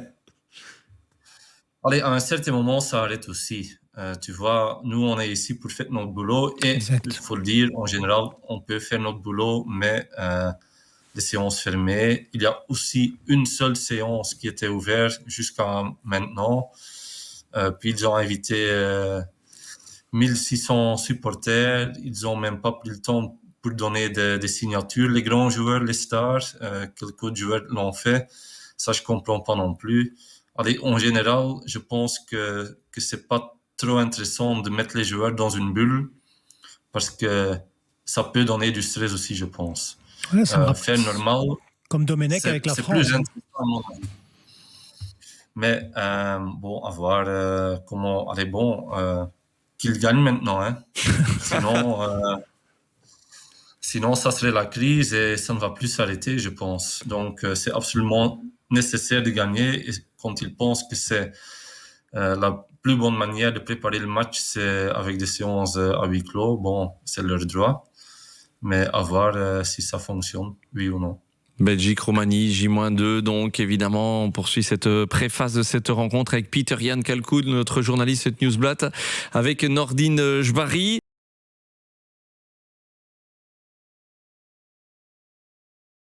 allez, à un certain moment, ça arrête aussi. Tu vois, nous, on est ici pour faire notre boulot et il faut le dire, en général, on peut faire notre boulot, mais des séances fermées. Il y a aussi une seule séance qui était ouverte jusqu'à maintenant. Puis ils ont invité 1600 supporters. Ils n'ont même pas pris le temps pour donner des signatures. Les grands joueurs, les stars, quelques autres joueurs l'ont fait. Ça, je comprends pas non plus. Allez, en général, je pense que c'est pas trop intéressant de mettre les joueurs dans une bulle parce que ça peut donner du stress aussi, je pense. Ouais, faire normal. Comme Domenech avec la France. C'est plus intéressant, à mon avis. Mais bon, à voir comment. Allez, bon, qu'il gagne maintenant, hein. Sinon, ça serait la crise et ça ne va plus s'arrêter, je pense. Donc, c'est absolument nécessaire de gagner. Et quand ils pensent que c'est la plus bonne manière de préparer le match, c'est avec des séances à huis clos, bon, c'est leur droit. Mais à voir si ça fonctionne, oui ou non. Belgique-Roumanie, J-2, donc évidemment, on poursuit cette préface de cette rencontre avec Peter Jan Kalkoud, notre journaliste de Newsblatt, avec Nordine Jbari.